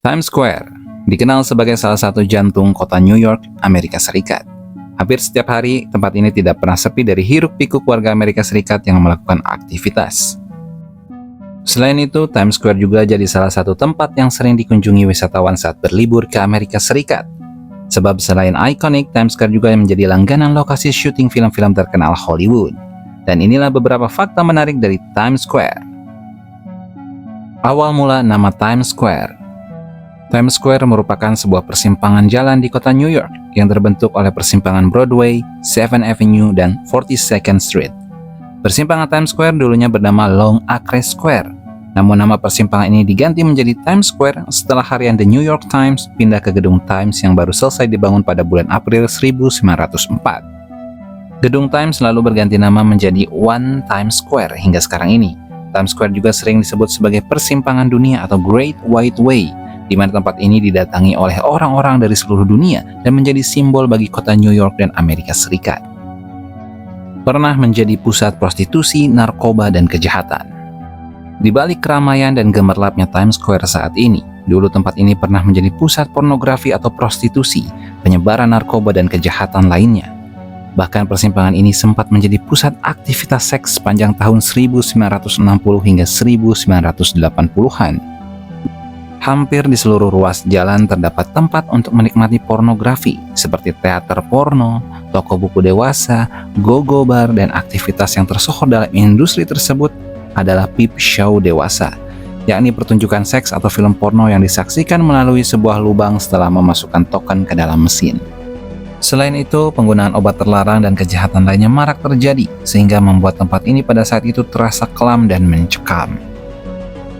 Times Square dikenal sebagai salah satu jantung kota New York, Amerika Serikat. Hampir setiap hari, tempat ini tidak pernah sepi dari hiruk-pikuk warga Amerika Serikat yang melakukan aktivitas. Selain itu, Times Square juga jadi salah satu tempat yang sering dikunjungi wisatawan saat berlibur ke Amerika Serikat. Sebab selain ikonik, Times Square juga menjadi langganan lokasi syuting film-film terkenal Hollywood. Dan inilah beberapa fakta menarik dari Times Square. Awal mula nama Times Square. Times Square merupakan sebuah persimpangan jalan di kota New York yang terbentuk oleh persimpangan Broadway, 7th Avenue, dan 42nd Street. Persimpangan Times Square dulunya bernama Long Acre Square, namun nama persimpangan ini diganti menjadi Times Square setelah harian The New York Times pindah ke gedung Times yang baru selesai dibangun pada bulan April 1904. Gedung Times lalu berganti nama menjadi One Times Square hingga sekarang ini. Times Square juga sering disebut sebagai persimpangan dunia atau Great White Way, di mana tempat ini didatangi oleh orang-orang dari seluruh dunia dan menjadi simbol bagi kota New York dan Amerika Serikat. Pernah menjadi pusat prostitusi, narkoba, dan kejahatan. Di balik keramaian dan gemerlapnya Times Square saat ini, dulu tempat ini pernah menjadi pusat pornografi atau prostitusi, penyebaran narkoba, dan kejahatan lainnya. Bahkan persimpangan ini sempat menjadi pusat aktivitas seks sepanjang tahun 1960 hingga 1980-an. Hampir di seluruh ruas jalan terdapat tempat untuk menikmati pornografi, seperti teater porno, toko buku dewasa, go-go bar, dan aktivitas yang tersohor dalam industri tersebut adalah peep show dewasa, yakni pertunjukan seks atau film porno yang disaksikan melalui sebuah lubang setelah memasukkan token ke dalam mesin. Selain itu, penggunaan obat terlarang dan kejahatan lainnya marak terjadi, sehingga membuat tempat ini pada saat itu terasa kelam dan mencekam.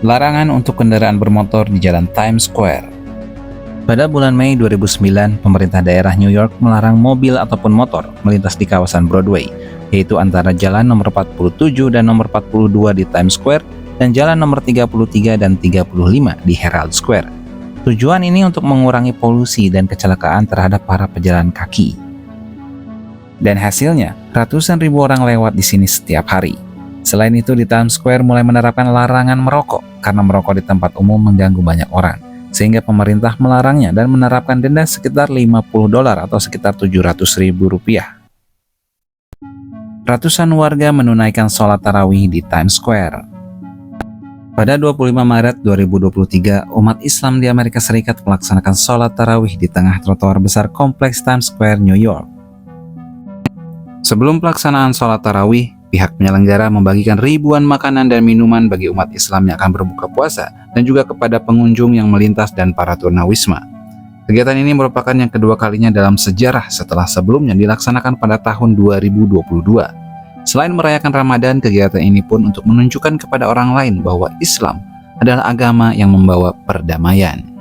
Larangan untuk kendaraan bermotor di jalan Times Square. Pada bulan Mei 2009, pemerintah daerah New York melarang mobil ataupun motor melintas di kawasan Broadway, yaitu antara jalan nomor 47 dan nomor 42 di Times Square dan jalan nomor 33 dan 35 di Herald Square. Tujuan ini untuk mengurangi polusi dan kecelakaan terhadap para pejalan kaki. Dan hasilnya, ratusan ribu orang lewat di sini setiap hari. Selain itu, di Times Square mulai menerapkan larangan merokok karena merokok di tempat umum mengganggu banyak orang, sehingga pemerintah melarangnya dan menerapkan denda sekitar $50 atau sekitar Rp700.000. Ratusan warga menunaikan sholat tarawih di Times Square. Pada 25 Maret 2023, umat Islam di Amerika Serikat melaksanakan sholat tarawih di tengah trotoar besar kompleks Times Square, New York. Sebelum pelaksanaan sholat tarawih, pihak penyelenggara membagikan ribuan makanan dan minuman bagi umat Islam yang akan berbuka puasa dan juga kepada pengunjung yang melintas dan para tunawisma. Kegiatan ini merupakan yang kedua kalinya dalam sejarah setelah sebelumnya dilaksanakan pada tahun 2022. Selain merayakan Ramadan, kegiatan ini pun untuk menunjukkan kepada orang lain bahwa Islam adalah agama yang membawa perdamaian.